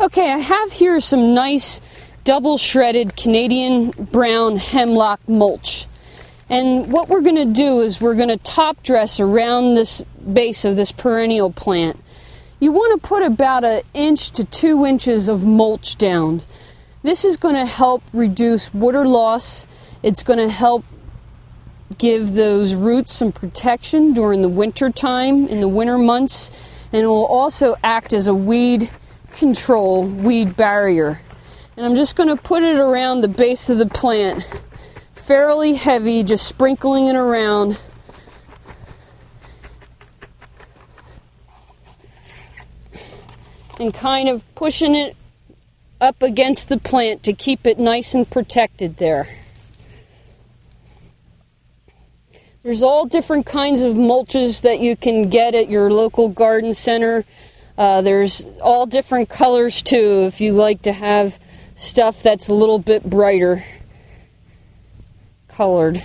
Okay, I have here some nice double shredded Canadian brown hemlock mulch. And what we're going to do is we're going to top dress around this base of this perennial plant. You want to put about 1 inch to 2 inches of mulch down. This is going to help reduce water loss. It's going to help give those roots some protection during the winter time, in the winter months, and it will also act as a weed control, weed barrier. And I'm just going to put it around the base of the plant, fairly heavy, just sprinkling it around. And kind of pushing it up against the plant to keep it nice and protected there. There's all different kinds of mulches that you can get at your local garden center. There's all different colors too, if you like to have stuff that's a little bit brighter colored.